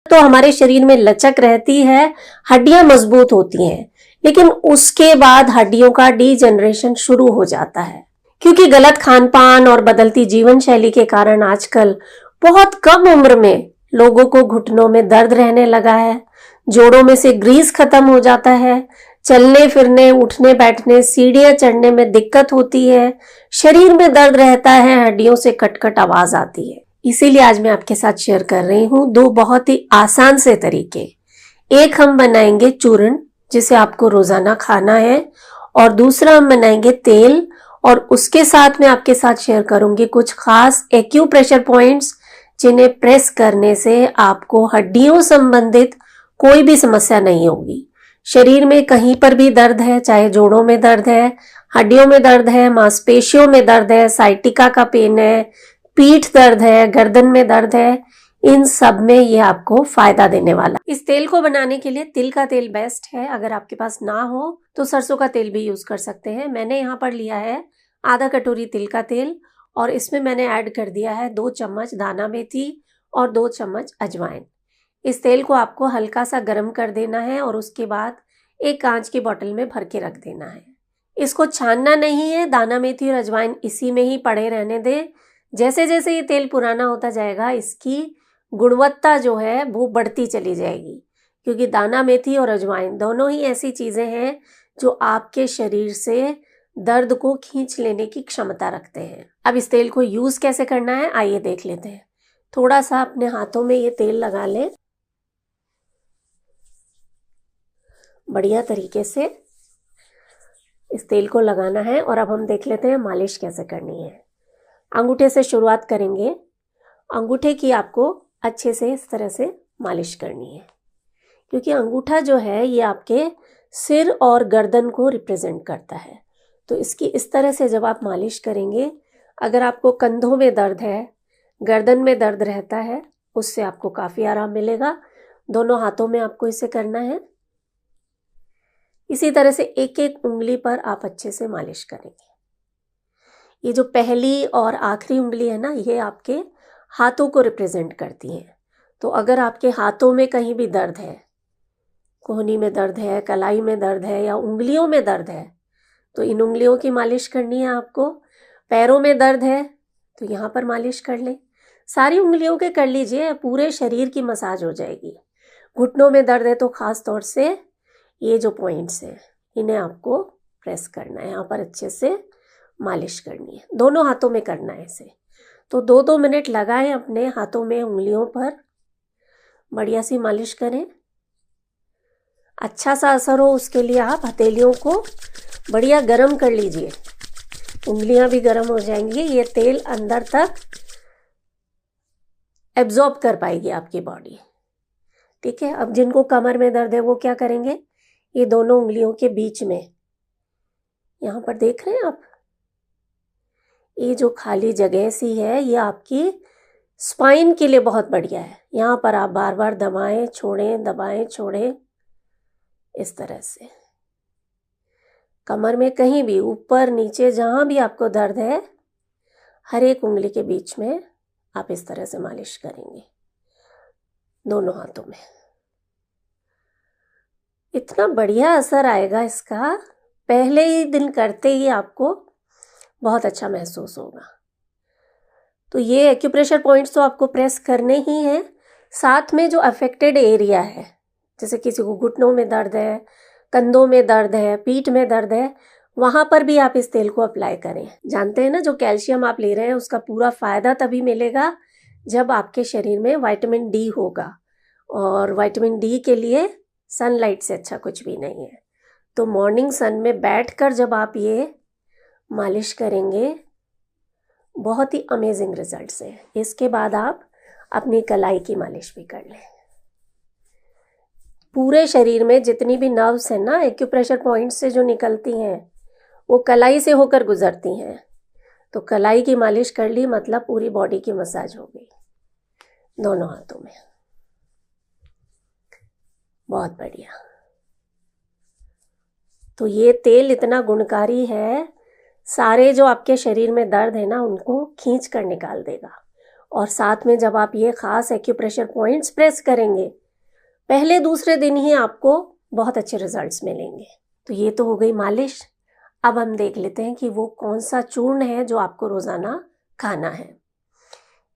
तो हमारे शरीर में लचक रहती है, हड्डियां मजबूत होती हैं, लेकिन उसके बाद हड्डियों का डीजनरेशन शुरू हो जाता है, क्योंकि गलत खान पान और बदलती जीवन शैली के कारण आजकल बहुत कम उम्र में लोगों को घुटनों में दर्द रहने लगा है, जोड़ों में से ग्रीस खत्म हो जाता है, चलने फिरने उठने बैठने सीढ़ियां चढ़ने में दिक्कत होती है, शरीर में दर्द रहता है, हड्डियों से कटकट आवाज आती है। इसीलिए आज मैं आपके साथ शेयर कर रही हूँ दो बहुत ही आसान से तरीके। एक हम बनाएंगे चूर्ण जिसे आपको रोजाना खाना है, और दूसरा हम बनाएंगे तेल, और उसके साथ मैं आपके साथ शेयर करूंगी कुछ खास एक्यूप्रेशर पॉइंट्स जिन्हें प्रेस करने से आपको हड्डियों संबंधित कोई भी समस्या नहीं होगी। शरीर में कहीं पर भी दर्द है, चाहे जोड़ों में दर्द है, हड्डियों में दर्द है, मांसपेशियों में दर्द है, साइटिका का पेन है, पीठ दर्द है, गर्दन में दर्द है, इन सब में ये आपको फायदा देने वाला। इस तेल को बनाने के लिए तिल का तेल बेस्ट है, अगर आपके पास ना हो तो सरसों का तेल भी यूज कर सकते हैं। मैंने यहाँ पर लिया है आधा कटोरी तिल का तेल, और इसमें मैंने ऐड कर दिया है 2 चम्मच दाना मेथी और 2 चम्मच अजवाइन। इस तेल को आपको हल्का सा गर्म कर देना है और उसके बाद एक कांच की बोतल में भर के रख देना है। इसको छानना नहीं है, दाना मेथी और अजवाइन इसी में ही पड़े रहने दें। जैसे जैसे ये तेल पुराना होता जाएगा इसकी गुणवत्ता जो है वो बढ़ती चली जाएगी, क्योंकि दाना मेथी और अजवाइन दोनों ही ऐसी चीज़ें हैं जो आपके शरीर से दर्द को खींच लेने की क्षमता रखते हैं। अब इस तेल को यूज़ कैसे करना है आइए देख लेते हैं। थोड़ा सा अपने हाथों में ये तेल लगा लें, बढ़िया तरीके से इस तेल को लगाना है, और अब हम देख लेते हैं मालिश कैसे करनी है। अंगूठे से शुरुआत करेंगे। अंगूठे की आपको अच्छे से इस तरह से मालिश करनी है, क्योंकि अंगूठा जो है ये आपके सिर और गर्दन को रिप्रेजेंट करता है। तो इसकी इस तरह से जब आप मालिश करेंगे, अगर आपको कंधों में दर्द है, गर्दन में दर्द रहता है, उससे आपको काफ़ी आराम मिलेगा। दोनों हाथों में आपको इसे करना है। इसी तरह से एक एक उंगली पर आप अच्छे से मालिश करेंगे। ये जो पहली और आखिरी उंगली है ना, ये आपके हाथों को रिप्रेजेंट करती हैं। तो अगर आपके हाथों में कहीं भी दर्द है, कोहनी में दर्द है, कलाई में दर्द है, या उंगलियों में दर्द है, तो इन उंगलियों की मालिश करनी है आपको। पैरों में दर्द है तो यहाँ पर मालिश कर लें। सारी उंगलियों के कर लीजिए, पूरे शरीर की मसाज हो जाएगी। घुटनों में दर्द है तो ख़ास तौर से ये जो पॉइंट्स हैं इन्हें आपको प्रेस करना है, यहाँ पर अच्छे से मालिश करनी है। दोनों हाथों में करना है इसे। तो 2-2 मिनट लगाएं अपने हाथों में, उंगलियों पर बढ़िया सी मालिश करें। अच्छा सा असर हो उसके लिए आप हथेलियों को बढ़िया गरम कर लीजिए, उंगलियां भी गरम हो जाएंगी। ये तेल अंदर तक एब्जॉर्ब कर पाएगी आपकी बॉडी। ठीक है। अब जिनको कमर में दर्द है वो क्या करेंगे, ये दोनों उंगलियों के बीच में, यहाँ पर देख रहे हैं आप, ये जो खाली जगह सी है ये आपकी स्पाइन के लिए बहुत बढ़िया है। यहाँ पर आप बार बार दबाएं छोड़ें, दबाएं छोड़ें, इस तरह से कमर में कहीं भी ऊपर नीचे जहाँ भी आपको दर्द है, हर एक उंगली के बीच में आप इस तरह से मालिश करेंगे दोनों हाथों में। इतना बढ़िया असर आएगा इसका, पहले ही दिन करते ही आपको बहुत अच्छा महसूस होगा। तो ये एक्यूप्रेशर पॉइंट्स तो आपको प्रेस करने ही हैं, साथ में जो अफेक्टेड एरिया है, जैसे किसी को घुटनों में दर्द है, कंधों में दर्द है, पीठ में दर्द है, वहाँ पर भी आप इस तेल को अप्लाई करें। जानते हैं ना, जो कैल्शियम आप ले रहे हैं उसका पूरा फ़ायदा तभी मिलेगा जब आपके शरीर में विटामिन डी होगा, और विटामिन डी के लिए सनलाइट से अच्छा कुछ भी नहीं है। तो मॉर्निंग सन में बैठकर जब आप ये मालिश करेंगे, बहुत ही अमेजिंग रिजल्ट्स हैं। इसके बाद आप अपनी कलाई की मालिश भी कर लें। पूरे शरीर में जितनी भी नर्व्स हैं ना, एक्यूप्रेशर पॉइंट से जो निकलती हैं वो कलाई से होकर गुजरती हैं। तो कलाई की मालिश कर ली मतलब पूरी बॉडी की मसाज हो गई दोनों हाथों में। बहुत बढ़िया। तो ये तेल इतना गुणकारी है, सारे जो आपके शरीर में दर्द है ना उनको खींच कर निकाल देगा, और साथ में जब आप ये खास एक्यूप्रेशर पॉइंट्स प्रेस करेंगे, पहले दूसरे दिन ही आपको बहुत अच्छे रिजल्ट्स मिलेंगे। तो ये तो हो गई मालिश। अब हम देख लेते हैं कि वो कौन सा चूर्ण है जो आपको रोजाना खाना है।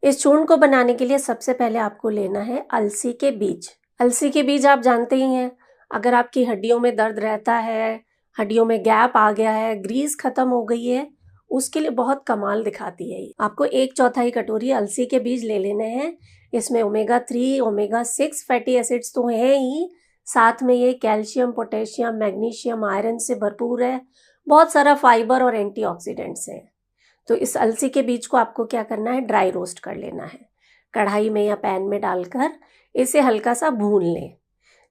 इस चूर्ण को बनाने के लिए सबसे पहले आपको लेना है अलसी के बीज। अलसी के बीज आप जानते ही हैं, अगर आपकी हड्डियों में दर्द रहता है, हड्डियों में गैप आ गया है, ग्रीस खत्म हो गई है, उसके लिए बहुत कमाल दिखाती है। आपको 1/4 कटोरी अलसी के बीज ले लेने हैं। इसमें ओमेगा 3, ओमेगा 6 फैटी एसिड्स तो हैं ही, साथ में ये कैल्शियम, पोटेशियम, मैग्नीशियम, आयरन से भरपूर है, बहुत सारा फाइबर और एंटीऑक्सीडेंट्स है। तो इस अलसी के बीज को आपको क्या करना है, ड्राई रोस्ट कर लेना है। कढ़ाई में या पैन में डालकर इसे हल्का सा भून लें।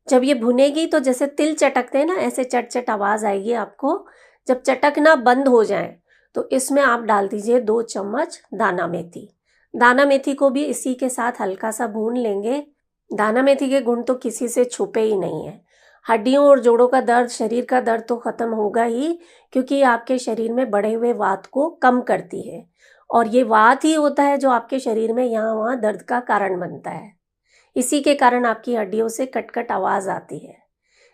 जब ये भुनेगी तो जैसे तिल चटकते हैं ना, ऐसे चट चट आवाज़ आएगी आपको। जब चटकना बंद हो जाए तो इसमें आप डाल दीजिए 2 चम्मच दाना मेथी। दाना मेथी को भी इसी के साथ हल्का सा भून लेंगे। दाना मेथी के गुण तो किसी से छुपे ही नहीं है। हड्डियों और जोड़ों का दर्द, शरीर का दर्द तो खत्म होगा ही, क्योंकि आपके शरीर में बढ़े हुए वात को कम करती है। और ये वात ही होता है जो आपके शरीर में यहाँ वहाँ दर्द का कारण बनता है। इसी के कारण आपकी हड्डियों से कटकट आवाज़ आती है।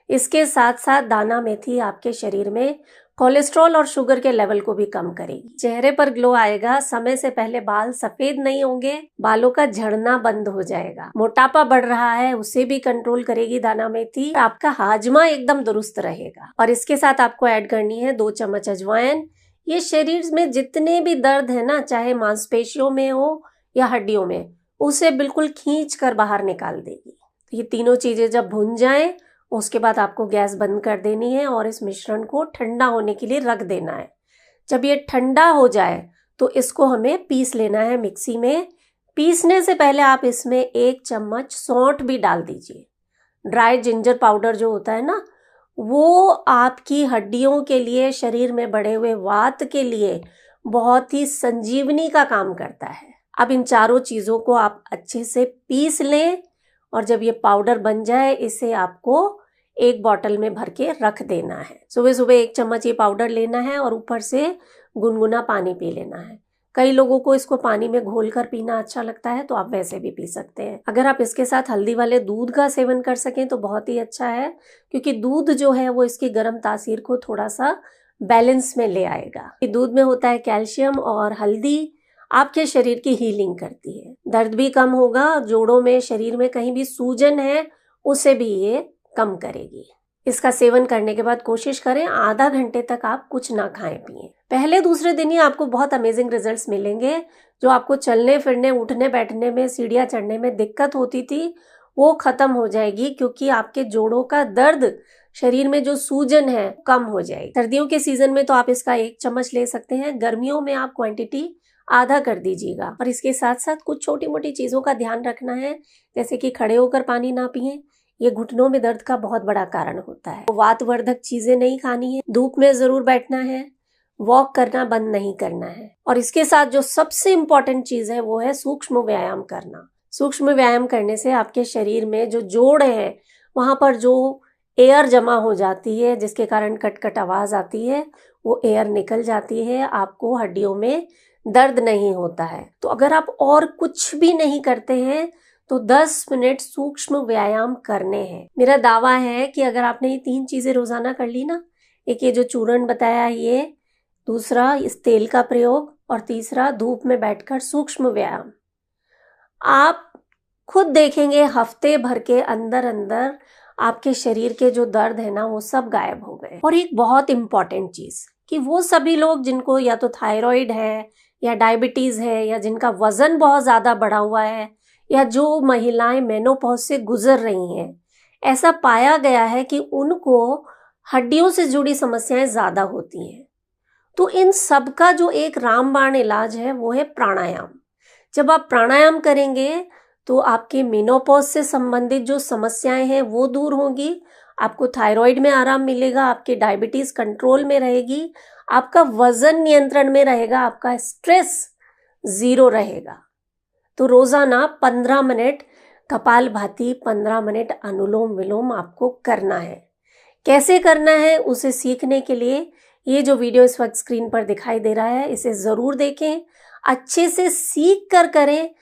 इसके साथ साथ दाना मेथी आपके शरीर में कोलेस्ट्रॉल और शुगर के लेवल को भी कम करेगी। चेहरे पर ग्लो आएगा, समय से पहले बाल सफेद नहीं होंगे, बालों का झड़ना बंद हो जाएगा। मोटापा बढ़ रहा है उसे भी कंट्रोल करेगी दाना मेथी। आपका हाजमा एकदम दुरुस्त रहेगा। और इसके साथ आपको ऐड करनी है 2 चम्मच अजवाइन। ये शरीर में जितने भी दर्द है ना, चाहे मांसपेशियों में हो या हड्डियों में, उसे बिल्कुल खींच कर बाहर निकाल देगी। तो ये तीनों चीजें जब भुन जाएं, उसके बाद आपको गैस बंद कर देनी है और इस मिश्रण को ठंडा होने के लिए रख देना है। जब ये ठंडा हो जाए तो इसको हमें पीस लेना है मिक्सी में। पीसने से पहले आप इसमें 1 चम्मच सौंठ भी डाल दीजिए। ड्राई जिंजर पाउडर जो होता है ना, वो आपकी हड्डियों के लिए, शरीर में बढ़े हुए वात के लिए बहुत ही संजीवनी का काम करता है। अब इन चारों चीज़ों को आप अच्छे से पीस लें और जब ये पाउडर बन जाए इसे आपको एक बॉटल में भर के रख देना है। सुबह सुबह 1 चम्मच ये पाउडर लेना है और ऊपर से गुनगुना पानी पी लेना है। कई लोगों को इसको पानी में घोलकर पीना अच्छा लगता है, तो आप वैसे भी पी सकते हैं। अगर आप इसके साथ हल्दी वाले दूध का सेवन कर सकें तो बहुत ही अच्छा है, क्योंकि दूध जो है वो इसकी गर्म तासीर को थोड़ा सा बैलेंस में ले आएगा। दूध में होता है कैल्शियम और हल्दी आपके शरीर की हीलिंग करती है। दर्द भी कम होगा, जोड़ों में, शरीर में कहीं भी सूजन है उसे भी ये कम करेगी। इसका सेवन करने के बाद कोशिश करें आधा घंटे तक आप कुछ ना खाएं पिएं। पहले दूसरे दिन ही आपको बहुत अमेजिंग रिजल्ट्स मिलेंगे। जो आपको चलने फिरने, उठने बैठने में, सीढ़ियाँ चढ़ने में दिक्कत होती थी वो खत्म हो जाएगी, क्योंकि आपके जोड़ों का दर्द, शरीर में जो सूजन है कम हो जाएगी। सर्दियों के सीजन में तो आप इसका 1 चम्मच ले सकते हैं, गर्मियों में आप क्वांटिटी आधा कर दीजिएगा। और इसके साथ साथ कुछ छोटी मोटी चीज़ों का ध्यान रखना है, जैसे कि खड़े होकर पानी ना पिएं, ये घुटनों में दर्द का बहुत बड़ा कारण होता है। वातवर्धक चीजें नहीं खानी है, धूप में जरूर बैठना है, वॉक करना बंद नहीं करना है। और इसके साथ जो सबसे इम्पोर्टेंट चीज है वो है सूक्ष्म व्यायाम करना। सूक्ष्म व्यायाम करने से आपके शरीर में जो जोड़ है वहां पर जो एयर जमा हो जाती है, जिसके कारण कटकट आवाज आती है, वो एयर निकल जाती है, आपको हड्डियों में दर्द नहीं होता है। तो अगर आप और कुछ भी नहीं करते हैं तो 10 मिनट सूक्ष्म व्यायाम करने हैं। मेरा दावा है कि अगर आपने ये 3 चीजें रोजाना कर ली ना, एक ये जो चूर्ण बताया ये, दूसरा इस तेल का प्रयोग, और तीसरा धूप में बैठकर सूक्ष्म व्यायाम, आप खुद देखेंगे हफ्ते भर के अंदर अंदर आपके शरीर के जो दर्द है ना वो सब गायब हो गए। और एक बहुत इंपॉर्टेंट चीज कि वो सभी लोग जिनको या तो थायराइड है या डायबिटीज है या जिनका वजन बहुत ज्यादा बढ़ा हुआ है या जो महिलाएं मेनोपॉज से गुजर रही हैं, ऐसा पाया गया है कि उनको हड्डियों से जुड़ी समस्याएं ज्यादा होती हैं। तो इन सब का जो एक रामबाण इलाज है वो है प्राणायाम। जब आप प्राणायाम करेंगे तो आपके मेनोपॉज से संबंधित जो समस्याएं हैं वो दूर होंगी, आपको थायराइड में आराम मिलेगा, आपकी डायबिटीज कंट्रोल में रहेगी, आपका वजन नियंत्रण में रहेगा, आपका स्ट्रेस 0 रहेगा। तो रोजाना 15 मिनट कपालभाति, 15 मिनट अनुलोम विलोम आपको करना है। कैसे करना है उसे सीखने के लिए ये जो वीडियो इस वक्त स्क्रीन पर दिखाई दे रहा है इसे जरूर देखें, अच्छे से सीख कर करें,